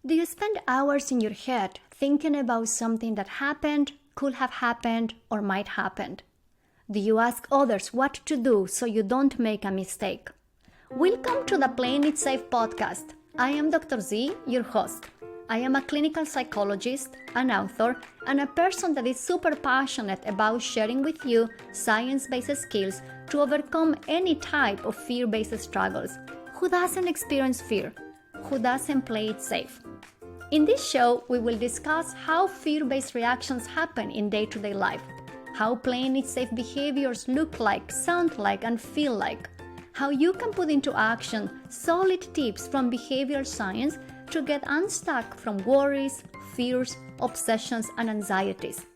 Do you spend hours in your head thinking about something that happened, could have happened, or might happen? Do you ask others what to do so you don't make a mistake? Welcome to the Playing It Safe podcast. I am Dr. Z, your host. I am a clinical psychologist, an author, and a person that is super passionate about sharing with you science-based skills to overcome any type of fear-based struggles. Who doesn't experience fear? Who doesn't play it safe? In this show, we will discuss how fear-based reactions happen in day-to-day life, how playing it safe behaviors look like, sound like, and feel like, how you can put into action solid tips from behavioral science to get unstuck from worries, fears, obsessions, and anxieties,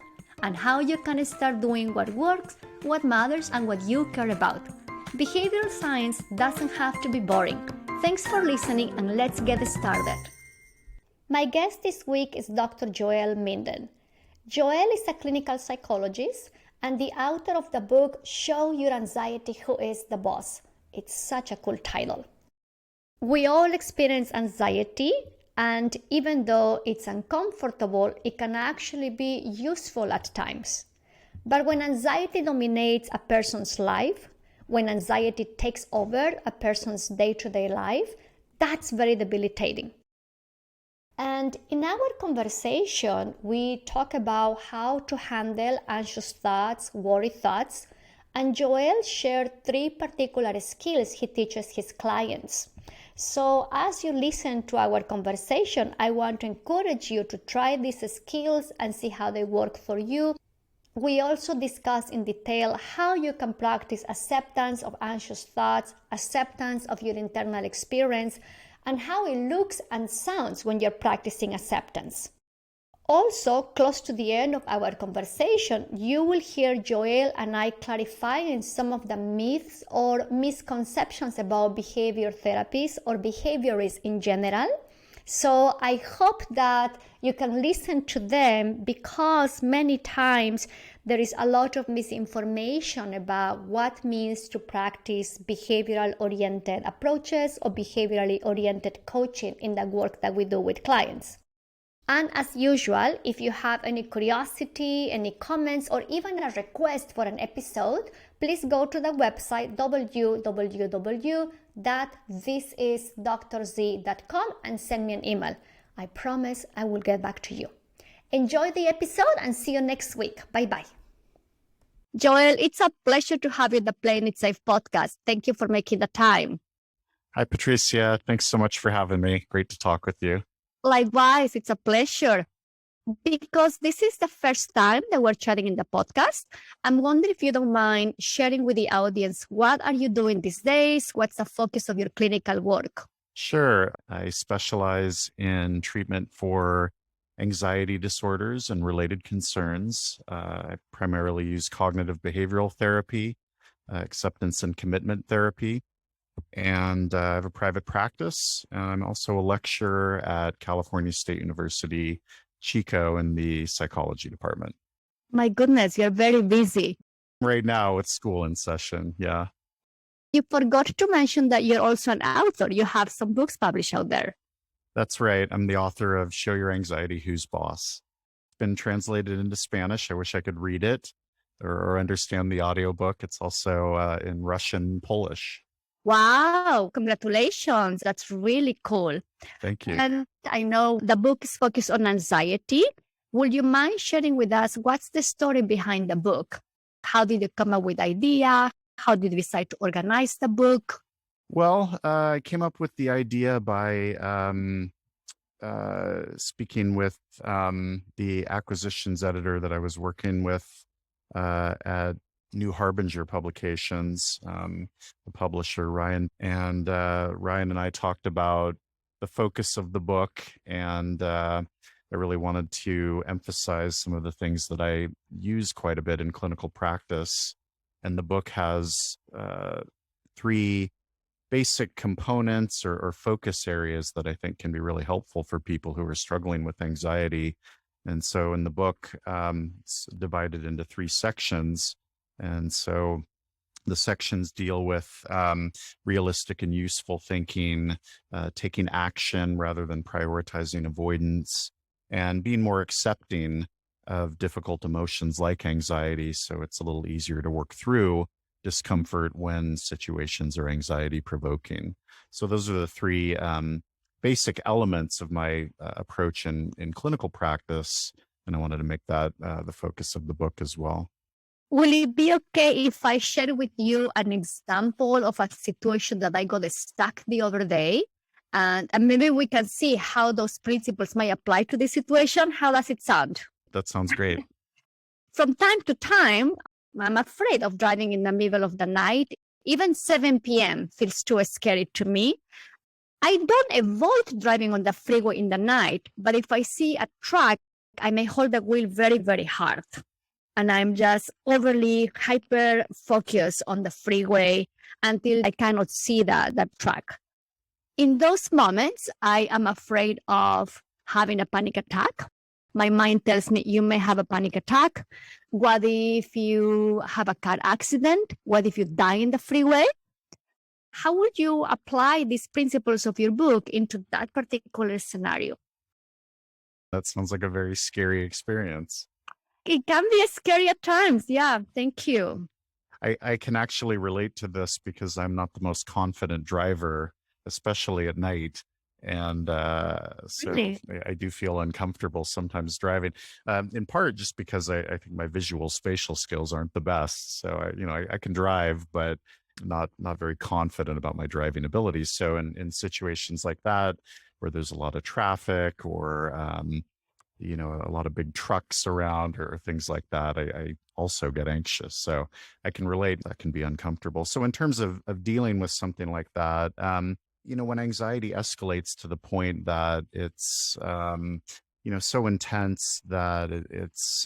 and how you can start doing what works, what matters, and what you care about. Behavioral science doesn't have to be boring. Thanks for listening, and let's get started. My guest this week is Dr. Joel Minden. Joel is a clinical psychologist and the author of the book Show Your Anxiety Who is the Boss. It's such a cool title. We all experience anxiety, and even though it's uncomfortable, it can actually be useful at times. But when anxiety dominates a person's life, when anxiety takes over a person's day-to-day life, that's very debilitating. And in our conversation, we talk about how to handle anxious thoughts, worry thoughts, and Joel shared 3 particular skills he teaches his clients. So as you listen to our conversation, I want to encourage you to try these skills and see how they work for you. We also discuss in detail how you can practice acceptance of anxious thoughts, acceptance of your internal experience, and how it looks and sounds when you're practicing acceptance. Also, close to the end of our conversation, you will hear Joel and I clarifying some of the myths or misconceptions about behavior therapies or behaviorism in general. So I hope that you can listen to them, because many times there is a lot of misinformation about what means to practice behavioral-oriented approaches or behaviorally-oriented coaching in the work that we do with clients. And as usual, if you have any curiosity, any comments, or even a request for an episode, please go to the website www.thisisdrz.com and send me an email. I promise I will get back to you. Enjoy the episode and see you next week. Bye-bye. Joel, it's a pleasure to have you on the Playing It Safe podcast. Thank you for making the time. Hi, Patricia. Thanks so much for having me. Great to talk with you. Likewise, it's a pleasure. Because this is the first time that we're chatting in the podcast, I'm wondering if you don't mind sharing with the audience, what are you doing these days? What's the focus of your clinical work? Sure. I specialize in treatment for anxiety disorders and related concerns. I primarily use cognitive behavioral therapy, acceptance and commitment therapy, and I have a private practice. And I'm also a lecturer at California State University, Chico, in the psychology department. My goodness, you're very busy. Right now, it's school in session. Yeah. You forgot to mention that you're also an author. You have some books published out there. That's right. I'm the author of Show Your Anxiety Who's Boss. It's been translated into Spanish. I wish I could read it or understand the audiobook. It's also in Russian, Polish. Wow, congratulations. That's really cool. Thank you. And I know the book is focused on anxiety. Would you mind sharing with us what's the story behind the book? How did you come up with the idea? How did you decide to organize the book? Well, I came up with the idea by speaking with the acquisitions editor that I was working with at New Harbinger Publications, the publisher, Ryan. And Ryan and I talked about the focus of the book, and I really wanted to emphasize some of the things that I use quite a bit in clinical practice. And the book has 3 basic components or focus areas that I think can be really helpful for people who are struggling with anxiety. And so in the book, it's divided into 3 sections. And so The sections deal with realistic and useful thinking, taking action rather than prioritizing avoidance, and being more accepting of difficult emotions like anxiety. So it's a little easier to work through discomfort when situations are anxiety provoking. So those are the three basic elements of my approach in clinical practice. And I wanted to make that the focus of the book as well. Will it be okay if I share with you an example of a situation that I got stuck the other day? And maybe we can see how those principles may apply to this situation. How does it sound? That sounds great. From time to time, I'm afraid of driving in the middle of the night. Even 7 p.m. feels too scary to me. I don't avoid driving on the freeway in the night, but if I see a truck, I may hold the wheel very, very hard. And I'm just overly hyper focused on the freeway until I cannot see that truck. In those moments, I am afraid of having a panic attack. My mind tells me you may have a panic attack. What if you have a car accident? What if you die in the freeway? How would you apply these principles of your book into that particular scenario? That sounds like a very scary experience. It can be scary at times. Yeah, thank you. I can actually relate to this because I'm not the most confident driver, especially at night. And so Really? I do feel uncomfortable sometimes driving, in part just because I think my visual spatial skills aren't the best. So I can drive, but not very confident about my driving abilities. So in situations like that, where there's a lot of traffic or a lot of big trucks around or things like that, I also get anxious. So I can relate. That can be uncomfortable. So in terms of dealing with something like that, when anxiety escalates to the point that it's, so intense that it's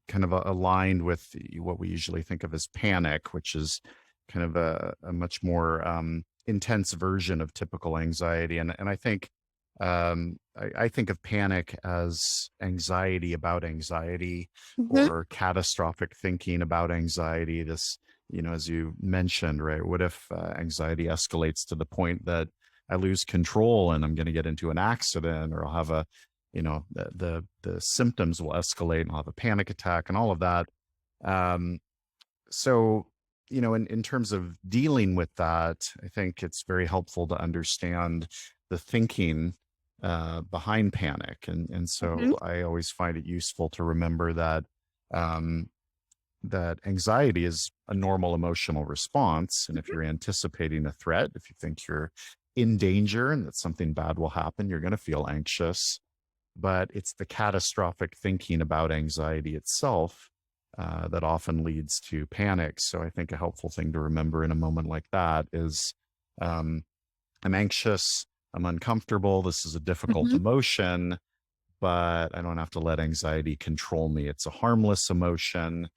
kind of aligned with what we usually think of as panic, which is kind of a much more intense version of typical anxiety. And I think I think of panic as anxiety about anxiety or catastrophic thinking about anxiety. This, as you mentioned, right? What if anxiety escalates to the point that I lose control and I'm going to get into an accident, or I'll have the symptoms will escalate and I'll have a panic attack and all of that. So, in terms of dealing with that, I think it's very helpful to understand the thinking behind panic. And so I always find it useful to remember that that anxiety is a normal emotional response. And if you're anticipating a threat, if you think you're in danger and that something bad will happen, you're going to feel anxious. But it's the catastrophic thinking about anxiety itself that often leads to panic. So I think a helpful thing to remember in a moment like that is I'm anxious, I'm uncomfortable, this is a difficult emotion, but I don't have to let anxiety control me. It's a harmless emotion.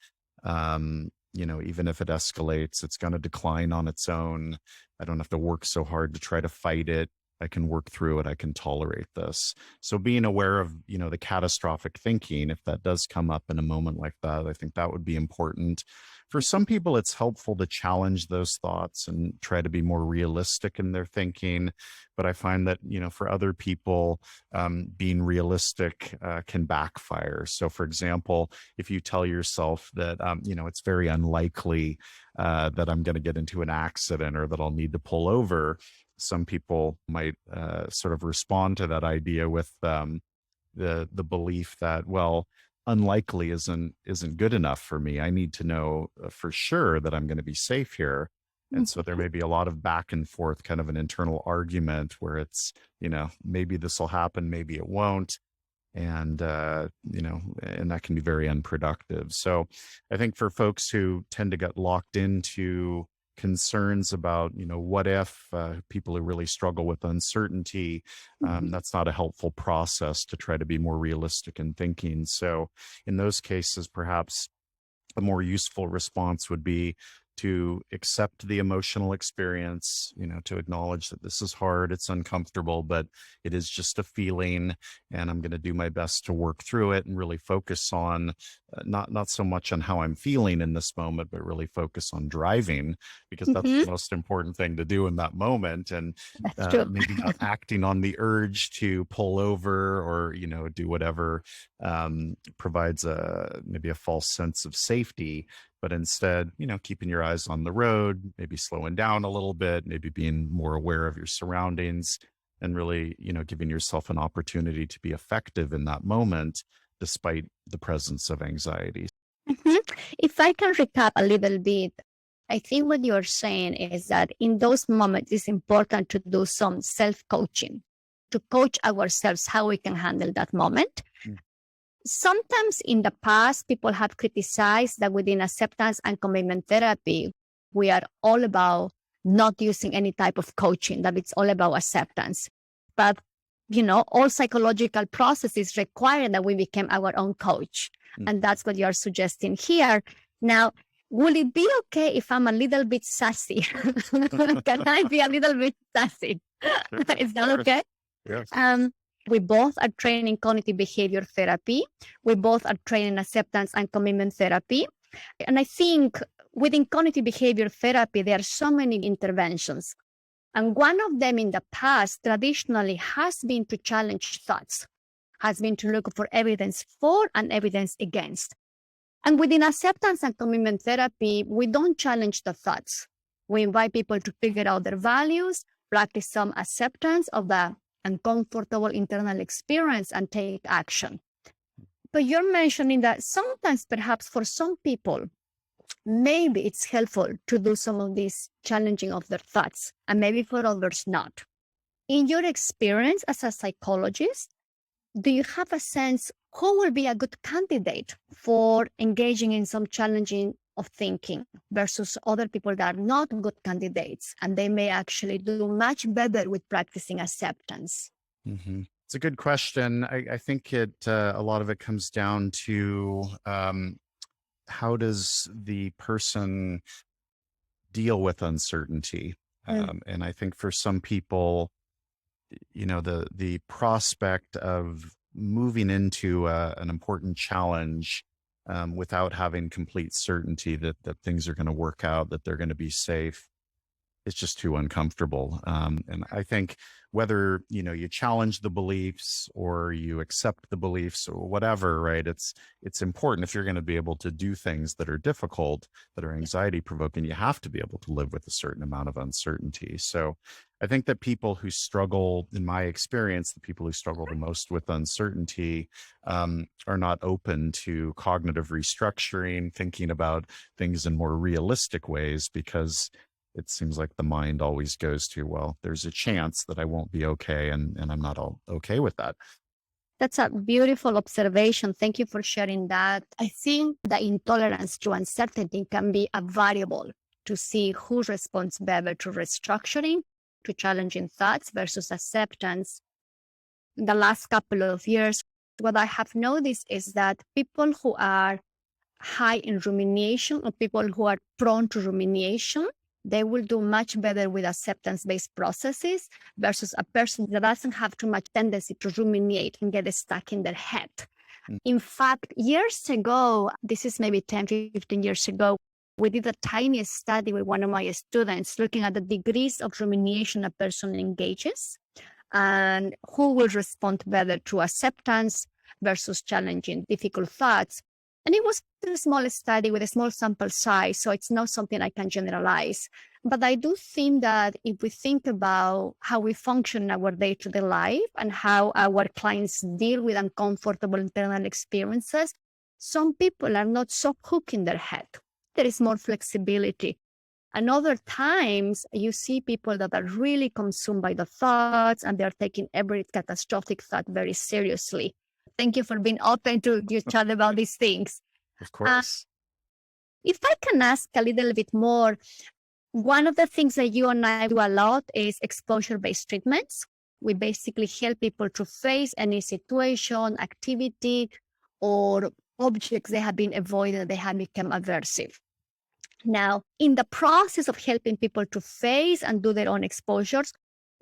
Even if it escalates, it's going to decline on its own. I don't have to work so hard to try to fight it. I can work through it. I can tolerate this. So being aware of, the catastrophic thinking, if that does come up in a moment like that, I think that would be important. For some people, it's helpful to challenge those thoughts and try to be more realistic in their thinking. But I find that, for other people, being realistic can backfire. So, for example, if you tell yourself that, it's very unlikely that I'm going to get into an accident or that I'll need to pull over, some people might sort of respond to that idea with the belief that, well, unlikely isn't good enough for me. I need to know for sure that I'm going to be safe here. And so there may be a lot of back and forth, kind of an internal argument where it's, maybe this will happen, maybe it won't. And, and that can be very unproductive. So I think for folks who tend to get locked into concerns about, what if people who really struggle with uncertainty, that's not a helpful process to try to be more realistic in thinking. So in those cases, perhaps a more useful response would be to accept the emotional experience, to acknowledge that this is hard, it's uncomfortable, but it is just a feeling, and I'm going to do my best to work through it and really focus on not so much on how I'm feeling in this moment, but really focus on driving, because that's Mm-hmm. the most important thing to do in that moment. And That's true. maybe not acting on the urge to pull over or, do whatever provides maybe a false sense of safety, but instead, keeping your eyes on the road, maybe slowing down a little bit, maybe being more aware of your surroundings, and really, giving yourself an opportunity to be effective in that moment, despite the presence of anxiety. Mhm. If I can recap a little bit, I think what you're saying is that in those moments, it's important to do some self-coaching, to coach ourselves how we can handle that moment. Mm. Sometimes in the past, people have criticized that within acceptance and commitment therapy, we are all about not using any type of coaching, that it's all about acceptance. But, all psychological processes require that we become our own coach. Mm. And that's what you're suggesting here. Now, will it be okay if I'm a little bit sassy? Can I be a little bit sassy? Is that okay? Yes. We both are trained in cognitive behavior therapy. We both are trained in acceptance and commitment therapy. And I think within cognitive behavior therapy, there are so many interventions. And one of them in the past traditionally has been to challenge thoughts, has been to look for evidence for and evidence against. And within acceptance and commitment therapy, we don't challenge the thoughts. We invite people to figure out their values, practice some acceptance of the uncomfortable internal experience, and take action. But you're mentioning that sometimes, perhaps for some people, maybe it's helpful to do some of this challenging of their thoughts, and maybe for others not. In your experience as a psychologist, do you have a sense who will be a good candidate for engaging in some challenging of thinking versus other people that are not good candidates, and they may actually do much better with practicing acceptance? Mm-hmm. It's a good question. I think a lot of it comes down to how does the person deal with uncertainty? And I think for some people, the prospect of moving into an important challenge without having complete certainty that things are going to work out, that they're going to be safe, it's just too uncomfortable. And I think whether, you challenge the beliefs or you accept the beliefs or whatever, right? It's important, if you're going to be able to do things that are difficult, that are anxiety provoking, you have to be able to live with a certain amount of uncertainty. So I think that people who struggle, in my experience, the people who struggle the most with uncertainty are not open to cognitive restructuring, thinking about things in more realistic ways, because it seems like the mind always goes to, well, there's a chance that I won't be okay, and I'm not all okay with that. That's a beautiful observation. Thank you for sharing that. I think the intolerance to uncertainty can be a variable to see who responds better to restructuring, to challenging thoughts versus acceptance. In the last couple of years, what I have noticed is that people who are high in rumination, or people who are prone to rumination, they will do much better with acceptance-based processes versus a person that doesn't have too much tendency to ruminate and get stuck in their head. Mm. In fact, years ago, this is maybe 10, 15 years ago, we did a tiny study with one of my students looking at the degrees of rumination a person engages and who will respond better to acceptance versus challenging difficult thoughts. And it was a small study with a small sample size, so it's not something I can generalize. But I do think that if we think about how we function in our day-to-day life and how our clients deal with uncomfortable internal experiences, some people are not so hooked in their head. There is more flexibility. And other times, you see people that are really consumed by the thoughts and they're taking every catastrophic thought very seriously. Thank you for being open to chat about these things. Of course. If I can ask a little bit more, one of the things that you and I do a lot is exposure-based treatments. We basically help people to face any situation, activity, or objects they have been avoiding, they have become aversive. Now, in the process of helping people to face and do their own exposures,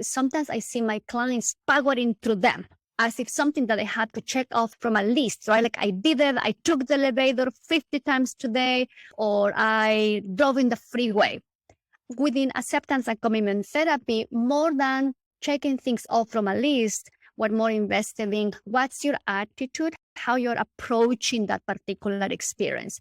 sometimes I see my clients powering through them as if something that I had to check off from a list, right? Like I did it, I took the elevator 50 times today, or I drove in the freeway. Within acceptance and commitment therapy, more than checking things off from a list, we're more invested in what's your attitude, how you're approaching that particular experience.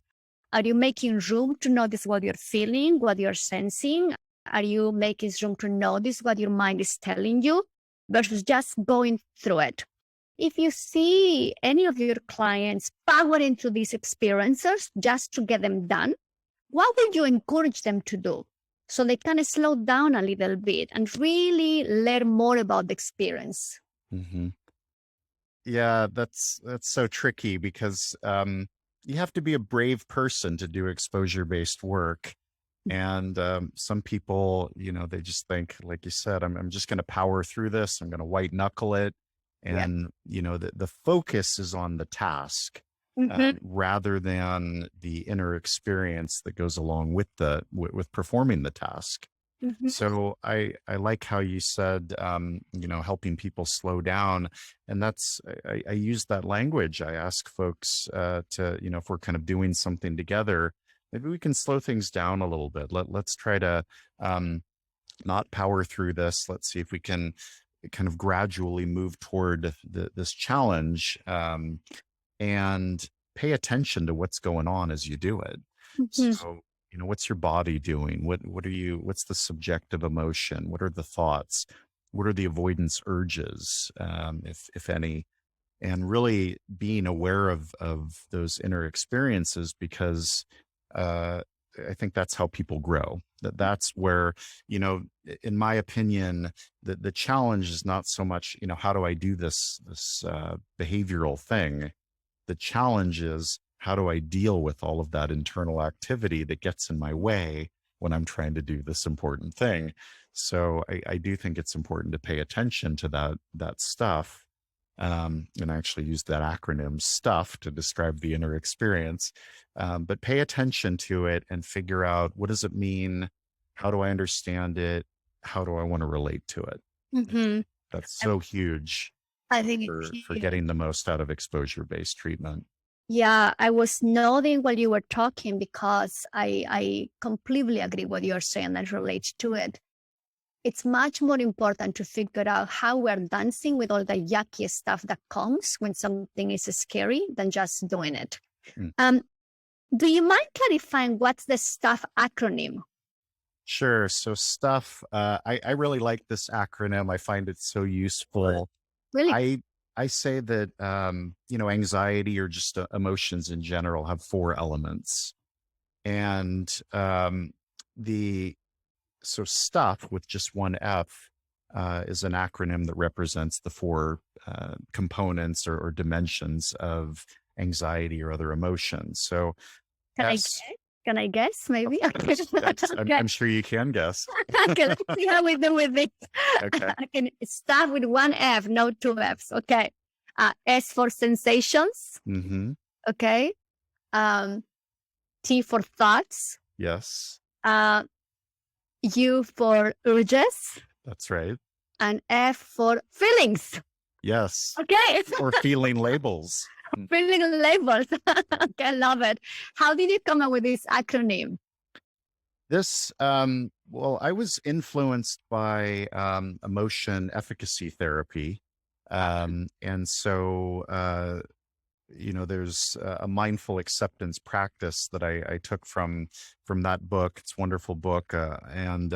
Are you making room to notice what you're feeling, what you're sensing? Are you making room to notice what your mind is telling you versus just going through it? If you see any of your clients powering through these experiences just to get them done, what would you encourage them to do so they kind of slow down a little bit and really learn more about the experience? Mm-hmm. Yeah, that's so tricky because you have to be a brave person to do exposure-based work. And some people, they just think, like you said, I'm just going to power through this. I'm going to white knuckle it. Yeah. And, the focus is on the task rather than the inner experience that goes along with with performing the task. So I like how you said, helping people slow down. And I use that language. I ask folks to, if we're kind of doing something together, maybe we can slow things down a little bit. Let's try to not power through this. Let's see if we can kind of gradually move toward this challenge and pay attention to what's going on as you do it. So, what's your body doing? What's the subjective emotion? What are the thoughts? What are the avoidance urges, if any? And really being aware of those inner experiences, because I think that's how people grow. That's where, in my opinion, the challenge is not so much, how do I do this behavioral thing? The challenge is, how do I deal with all of that internal activity that gets in my way when I'm trying to do this important thing? So I do think it's important to pay attention to that stuff. And I actually use that acronym STUFF to describe the inner experience. But pay attention to it and figure out, what does it mean? How do I understand it? How do I want to relate to it? That's so huge I think for getting the most out of exposure-based treatment. Yeah, I was nodding while you were talking because I completely agree what you're saying and relate to it. It's much more important to figure out how we're dancing with all the yucky stuff that comes when something is scary than just doing it. Do you mind clarifying what's the STUFF acronym? Sure. So STUFF, I really like this acronym. I find it so useful. Really? I say that, anxiety or just emotions in general have 4 elements. And so STUFF with just one F is an acronym that represents the 4 components or dimensions of anxiety or other emotions. So Can I guess? Maybe. I'm sure you can guess. Okay, let's see how we do with it. Okay. I can start with one F, no 2 Fs. Okay. S for sensations. Okay. T for thoughts. Yes. U for urges. That's right. And F for feelings. Yes. Okay. Or feeling labels. Feeling labels. Okay, I love it. How did you come up with this acronym? This, well, I was influenced by emotion efficacy therapy. And so, there's a mindful acceptance practice that I took from that book. It's a wonderful book and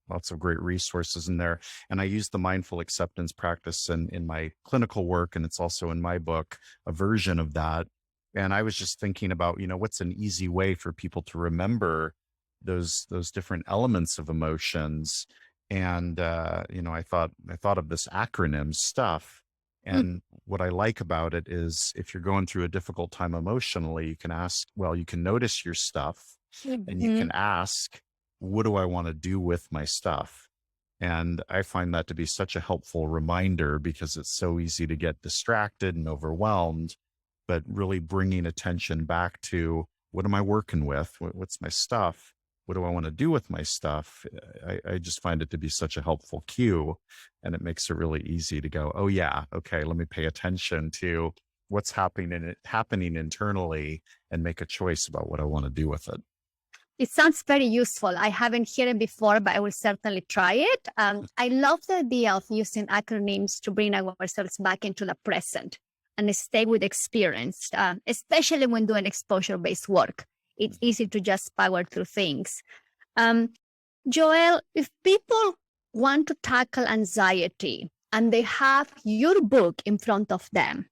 lots of great resources in there. And I use the mindful acceptance practice in my clinical work. And it's also in my book, a version of that. And I was just thinking about, what's an easy way for people to remember those different elements of emotions. And, I thought of this acronym STUFF. And what I like about it is, if you're going through a difficult time emotionally, you can notice your stuff and you can ask, what do I want to do with my stuff? And I find that to be such a helpful reminder, because it's so easy to get distracted and overwhelmed, but really bringing attention back to, what am I working with? What's my stuff? What do I want to do with my stuff? I just find it to be such a helpful cue, and it makes it really easy to go, oh yeah, okay, let me pay attention to what's happening internally and make a choice about what I want to do with it. It sounds very useful. I haven't heard it before, but I will certainly try it. I love the idea of using acronyms to bring ourselves back into the present and stay with experience, especially when doing exposure-based work. It's easy to just power through things. Joel, if people want to tackle anxiety and they have your book in front of them,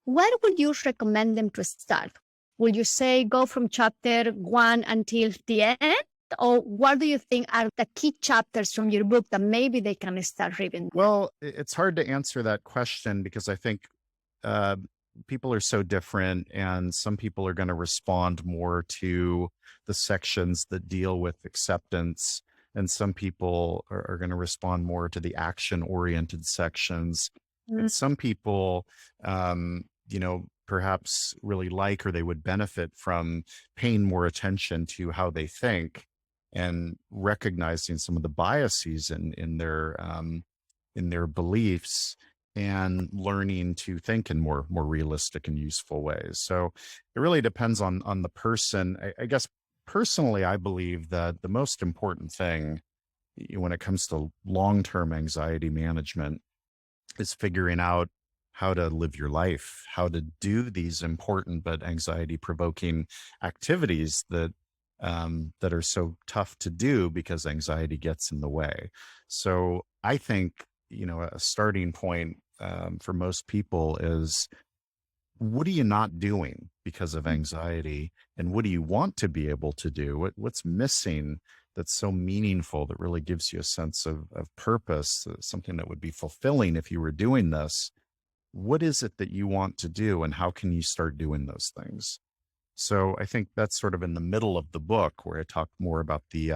where would you recommend them to start? Would you say go from chapter 1 until the end? Or what do you think are the key chapters from your book that maybe they can start reading? Well, it's hard to answer that question because I think people are so different, and some people are going to respond more to the sections that deal with acceptance, and some people are going to respond more to the action-oriented sections. And some people, perhaps really like, or they would benefit from paying more attention to how they think and recognizing some of the biases in their beliefs, and learning to think in more realistic and useful ways. So it really depends on the person. I guess personally, I believe that the most important thing when it comes to long-term anxiety management is figuring out how to live your life, how to do these important but anxiety-provoking activities that are so tough to do because anxiety gets in the way. So I think, a starting point for most people is, what are you not doing because of anxiety, and what do you want to be able to do? What's missing that's so meaningful, that really gives you a sense of purpose, something that would be fulfilling if you were doing this? What is it that you want to do, and how can you start doing those things? So I think that's sort of in the middle of the book, where I talk more about the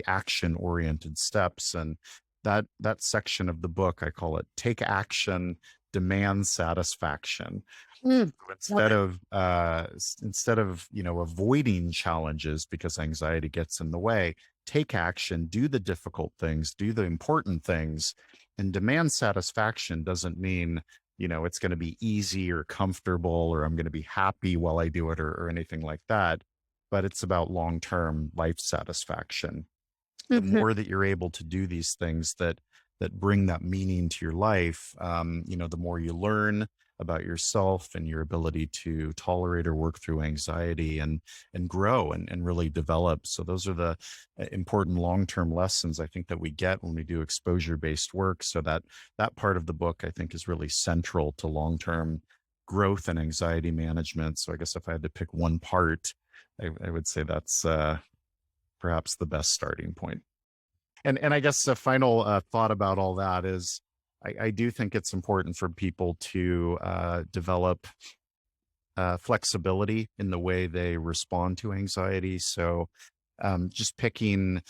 action-oriented steps. And that section of the book, I call it "Take Action, Demand Satisfaction." So instead of avoiding challenges because anxiety gets in the way, take action, do the difficult things, do the important things. And demand satisfaction doesn't mean it's going to be easy or comfortable, or I'm going to be happy while I do it, or anything like that. But it's about long-term life satisfaction. The more that you're able to do these things that bring that meaning to your life, the more you learn about yourself and your ability to tolerate or work through anxiety and grow and really develop. So those are the important long-term lessons I think that we get when we do exposure-based work. So that part of the book, I think, is really central to long-term growth and anxiety management. So I guess if I had to pick one part, I would say that's perhaps the best starting point. And I guess a final thought about all that is, I do think it's important for people to develop flexibility in the way they respond to anxiety. So just picking,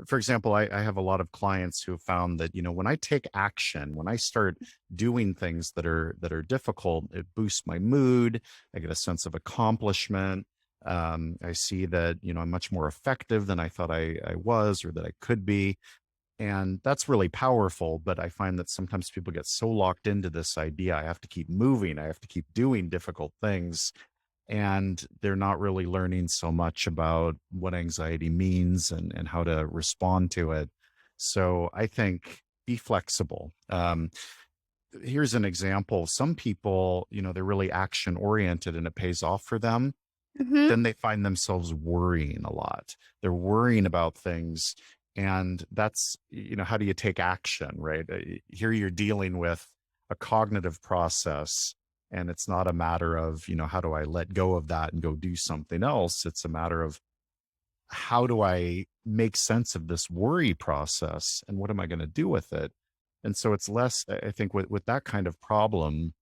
for example, I have a lot of clients who have found that, when I take action, when I start doing things that are difficult, it boosts my mood. I get a sense of accomplishment. I see that, I'm much more effective than I thought I was, or that I could be. And that's really powerful. But I find that sometimes people get so locked into this idea, I have to keep moving, I have to keep doing difficult things. And they're not really learning so much about what anxiety means and how to respond to it. So I think be flexible. Here's an example. Some people, they're really action oriented and it pays off for them. Then they find themselves worrying a lot. They're worrying about things. And that's, how do you take action, right? Here you're dealing with a cognitive process, and it's not a matter of, how do I let go of that and go do something else? It's a matter of, how do I make sense of this worry process, and what am I going to do with it? And so it's less, I think, with that kind of problem,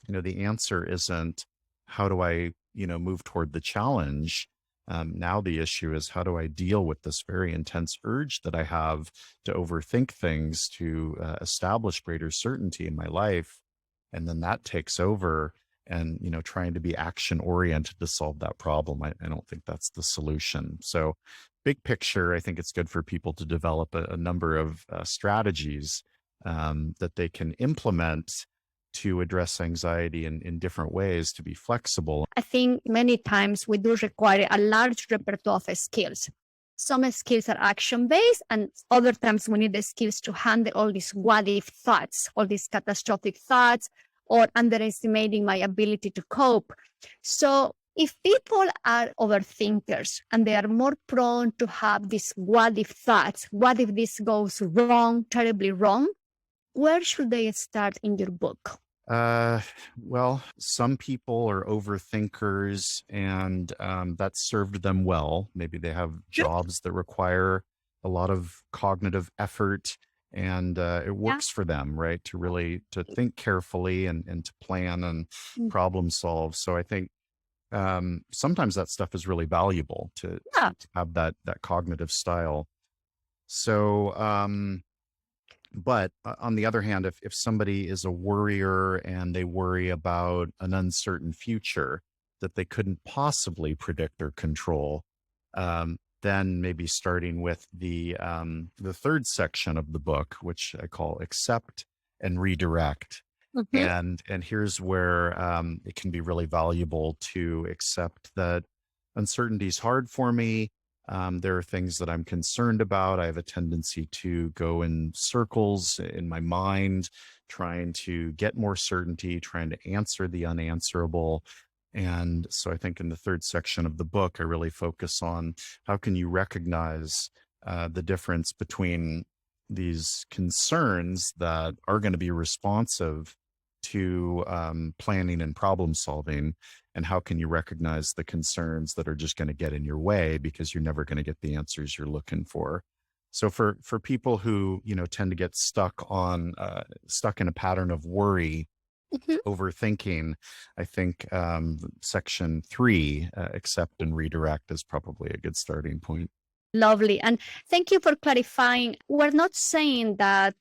the answer isn't, how do I, move toward the challenge? Now the issue is, how do I deal with this very intense urge that I have to overthink things, to establish greater certainty in my life? And then that takes over. and trying to be action oriented to solve that problem. I don't think that's the solution. So big picture, I think it's good for people to develop a number of strategies that they can implement to address anxiety in different ways, to be flexible. I think many times we do require a large repertoire of skills. Some skills are action-based, and other times we need the skills to handle all these what-if thoughts, all these catastrophic thoughts, or underestimating my ability to cope. So if people are overthinkers and they are more prone to have these what-if thoughts, what if this goes wrong, terribly wrong, where should they start in your book? Well, some people are overthinkers, and that served them well. Maybe they have jobs that require a lot of cognitive effort, and it works for them, right? To think carefully and to plan and problem solve. So I think sometimes that stuff is really valuable to have that cognitive style. So, but on the other hand, if somebody is a worrier and they worry about an uncertain future that they couldn't possibly predict or control, then maybe starting with the third section of the book, which I call accept and redirect. And here's where it can be really valuable to accept that uncertainty is hard for me. There are things that I'm concerned about. I have a tendency to go in circles in my mind, trying to get more certainty, trying to answer the unanswerable. And so I think in the third section of the book, I really focus on how can you recognize the difference between these concerns that are going to be responsive to planning and problem solving, and how can you recognize the concerns that are just going to get in your way because you're never going to get the answers you're looking for. So for people who tend to get stuck in a pattern of worry, overthinking, I think section 3, accept and redirect, is probably a good starting point. Lovely. And thank you for clarifying. We're not saying that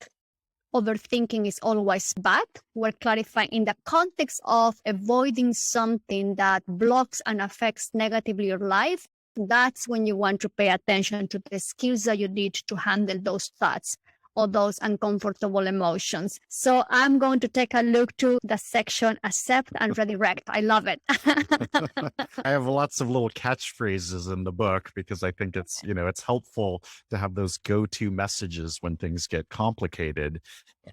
overthinking is always bad. We're clarifying in the context of avoiding something that blocks and affects negatively your life. That's when you want to pay attention to the skills that you need to handle those thoughts or those uncomfortable emotions. So I'm going to take a look to the section accept and redirect. I love it. I have lots of little catchphrases in the book because I think it's helpful to have those go-to messages when things get complicated.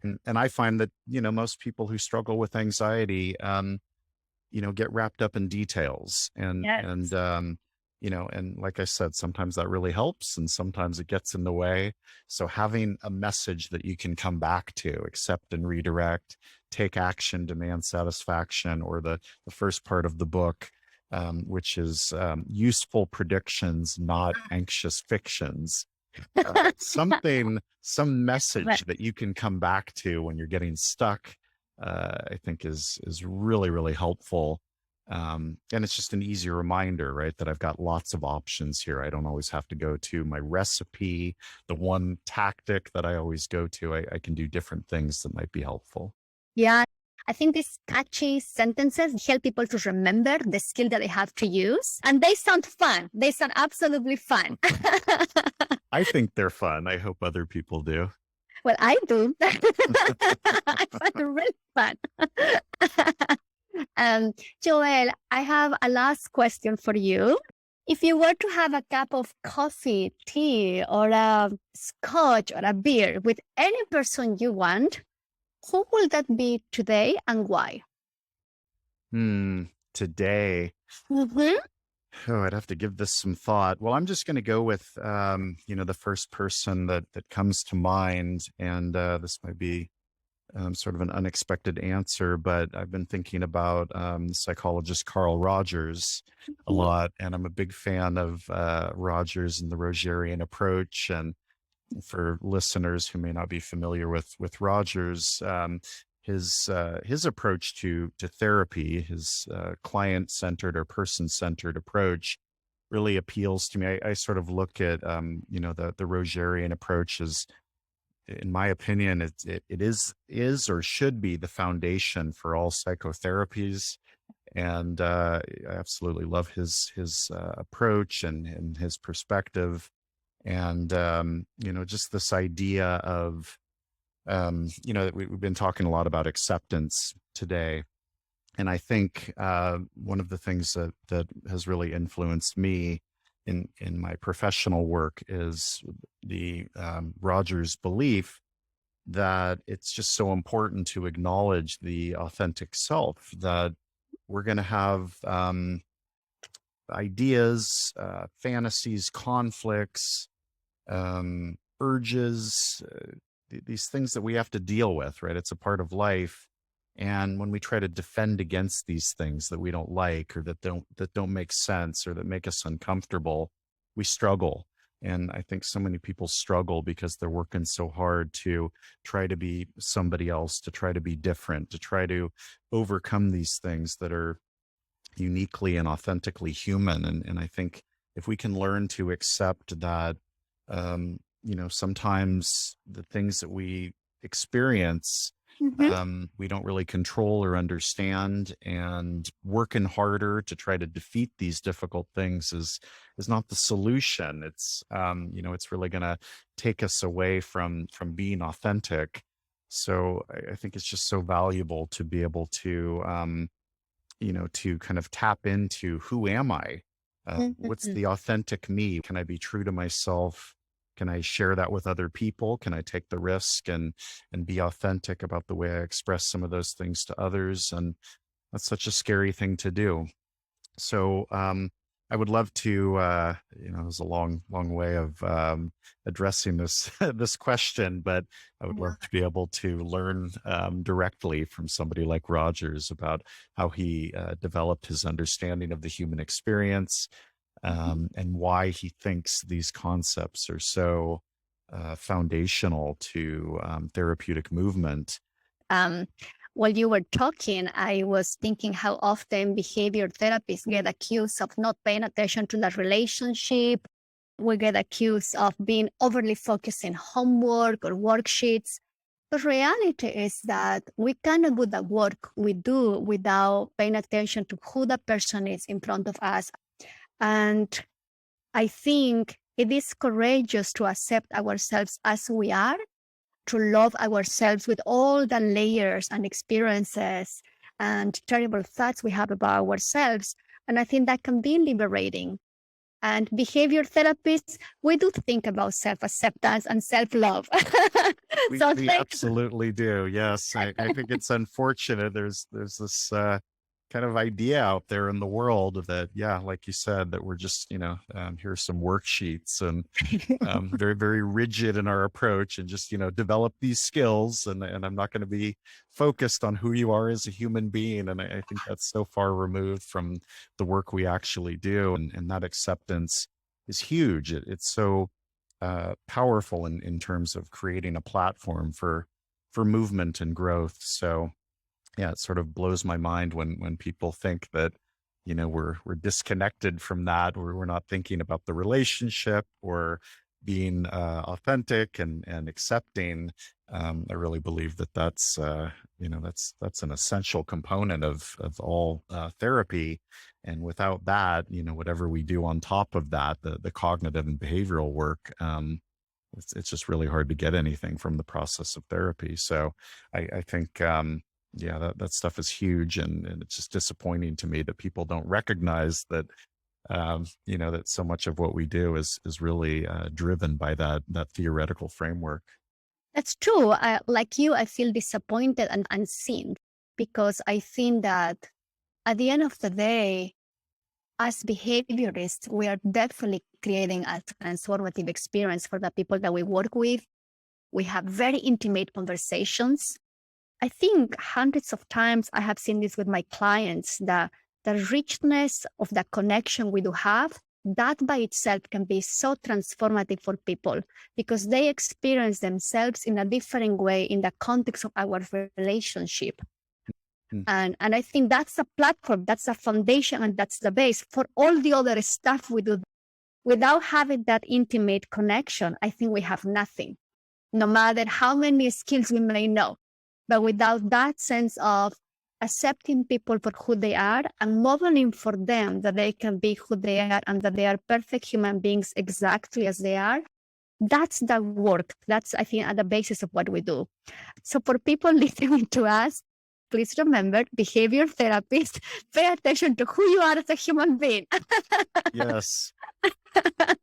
And I find that, most people who struggle with anxiety, get wrapped up in details and like I said, sometimes that really helps and sometimes it gets in the way. So having a message that you can come back to, accept and redirect, take action, demand satisfaction, or the first part of the book, which is useful predictions, not anxious fictions. Some message that you can come back to when you're getting stuck, I think is really, really helpful. And it's just an easy reminder, right, that I've got lots of options here. I don't always have to go to my recipe, the one tactic that I always go to. I can do different things that might be helpful. Yeah, I think these catchy sentences help people to remember the skill that they have to use. And they sound fun. They sound absolutely fun. I think they're fun. I hope other people do. Well, I do. I find it really fun. Joel, I have a last question for you. If you were to have a cup of coffee, tea, or a scotch or a beer with any person you want, who will that be today and why? Today. Oh, I'd have to give this some thought. Well, I'm just going to go with, the first person that comes to mind. And this might be sort of an unexpected answer, but I've been thinking about the psychologist Carl Rogers a lot, and I'm a big fan of Rogers and the Rogerian approach. And for listeners who may not be familiar with Rogers, his approach to therapy, his client-centered or person-centered approach, really appeals to me. I sort of look at the Rogerian approach as, in my opinion, it is or should be the foundation for all psychotherapies. And I absolutely love his approach and his perspective. And, just this idea of, we've been talking a lot about acceptance today. And I think one of the things that has really influenced me in my professional work is the Rogers belief that it's just so important to acknowledge the authentic self, that we're going to have ideas, fantasies, conflicts, urges, these things that we have to deal with, right? It's a part of life. And when we try to defend against these things that we don't like, or that don't make sense, or that make us uncomfortable, we struggle. And I think so many people struggle because they're working so hard to try to be somebody else, to try to be different, to try to overcome these things that are uniquely and authentically human. And I think if we can learn to accept that, sometimes the things that we experience, we don't really control or understand, and working harder to try to defeat these difficult things is not the solution. It's really going to take us away from being authentic. So I think it's just so valuable to be able to kind of tap into, who am I? What's the authentic me? Can I be true to myself? Can I share that with other people? Can I take the risk and be authentic about the way I express some of those things to others? And that's such a scary thing to do. So I would love to, it was a long way of addressing this this question, but I would love to be able to learn directly from somebody like Rogers about how he developed his understanding of the human experience, and why he thinks these concepts are so foundational to therapeutic movement. While you were talking, I was thinking how often behavior therapists get accused of not paying attention to the relationship. We get accused of being overly focused in homework or worksheets. The reality is that we cannot do the work we do without paying attention to who the person is in front of us. And I think it is courageous to accept ourselves as we are, to love ourselves with all the layers and experiences and terrible thoughts we have about ourselves. And I think that can be liberating. And behavior therapists, we do think about self-acceptance and self-love. We, So we absolutely do. Yes. I think it's unfortunate. There's this kind of idea out there in the world that, yeah, like you said, that we're just, here's some worksheets, and very, very rigid in our approach, and just, develop these skills, and I'm not going to be focused on who you are as a human being. And I think that's so far removed from the work we actually do. And that acceptance is huge. It's so powerful in terms of creating a platform for movement and growth. So yeah, it sort of blows my mind when people think that, we're disconnected from that, or we're not thinking about the relationship or being authentic and accepting. I really believe that that's an essential component of all therapy. And without that, whatever we do on top of that, the cognitive and behavioral work, it's just really hard to get anything from the process of therapy. So I think, that stuff is huge, and it's just disappointing to me that people don't recognize that, that so much of what we do is really driven by that theoretical framework. that's true. Like you, I feel disappointed and unseen, because I think that at the end of the day, as behaviorists, we are definitely creating a transformative experience for the people that we work with. We have very intimate conversations. I think hundreds of times I have seen this with my clients, the richness of the connection we do have, that by itself can be so transformative for people, because they experience themselves in a different way in the context of our relationship. And I think that's a platform, that's a foundation, and that's the base for all the other stuff we do. Without having that intimate connection, I think we have nothing, no matter how many skills we may know. But without that sense of accepting people for who they are and modeling for them that they can be who they are and that they are perfect human beings exactly as they are. That's the work. That's, I think, at the basis of what we do. So for people listening to us, please remember, behavior therapists, pay attention to who you are as a human being. Yes,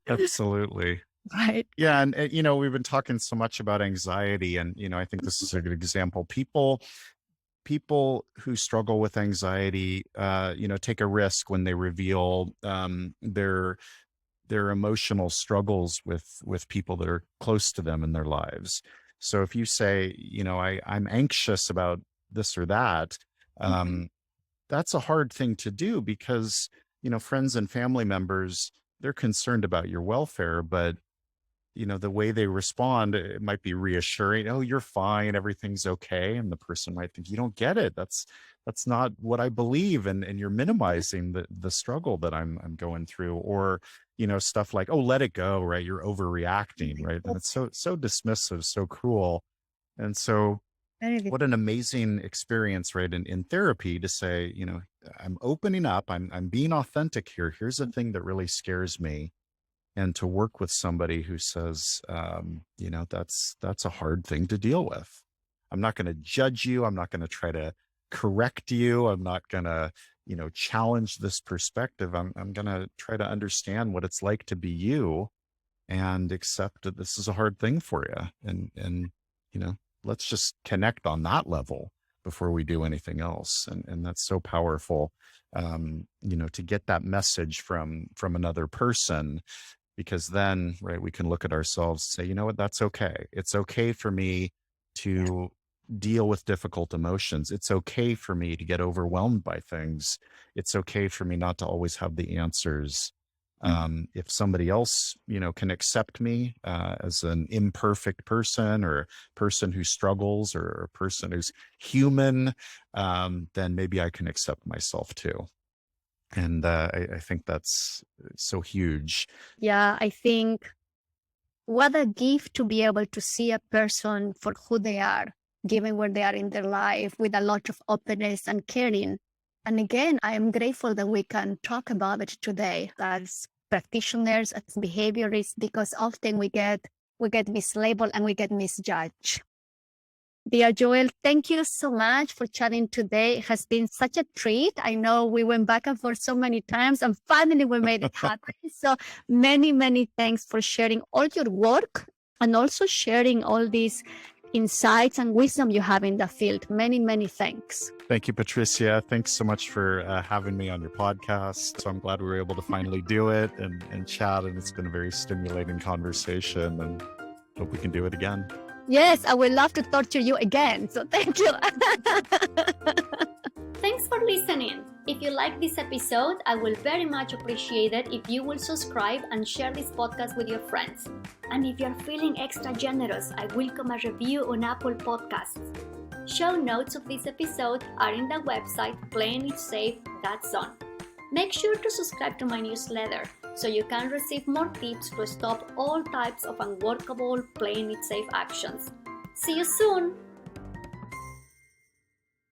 absolutely. Right. Yeah. And, we've been talking so much about anxiety, and, I think this is a good example. People who struggle with anxiety, take a risk when they reveal their emotional struggles with people that are close to them in their lives. So if you say, I'm anxious about this or that, that's a hard thing to do because, friends and family members, they're concerned about your welfare, but the way they respond, it might be reassuring. Oh, you're fine. Everything's okay. And the person might think, you don't get it. That's not what I believe. And you're minimizing the struggle that I'm going through, or, stuff like, oh, let it go. Right. You're overreacting. Right. And it's so dismissive, so cruel. And so what an amazing experience, right. In therapy to say, I'm opening up, I'm being authentic here. Here's a thing that really scares me. And to work with somebody who says, that's a hard thing to deal with. I'm not going to judge you. I'm not going to try to correct you. I'm not going to, challenge this perspective. I'm going to try to understand what it's like to be you and accept that this is a hard thing for you. And let's just connect on that level before we do anything else. And that's so powerful, to get that message from another person. Because then, right, we can look at ourselves and say, you know what, that's okay. It's okay for me to deal with difficult emotions. It's okay for me to get overwhelmed by things. It's okay for me not to always have the answers. If somebody else, can accept me as an imperfect person, or a person who struggles, or a person who's human, then maybe I can accept myself too. And I think that's so huge. Yeah, I think what a gift to be able to see a person for who they are, given where they are in their life, with a lot of openness and caring. And again, I am grateful that we can talk about it today as practitioners, as behaviorists, because often we get mislabeled and we get misjudged. Dear Joel, thank you so much for chatting today. It has been such a treat. I know we went back and forth so many times, and finally we made it happen. So many, many thanks for sharing all your work and also sharing all these insights and wisdom you have in the field. Many, many thanks. Thank you, Patricia. Thanks so much for having me on your podcast. So I'm glad we were able to finally do it and chat. And it's been a very stimulating conversation, and hope we can do it again. Yes, I would love to torture you again. So thank you. Thanks for listening. If you like this episode, I will very much appreciate it if you will subscribe and share this podcast with your friends. And if you're feeling extra generous, I welcome a review on Apple Podcasts. Show notes of this episode are in the website playingitsafe.zone. Make sure to subscribe to my newsletter so you can receive more tips to stop all types of unworkable playing it safe actions. See you soon!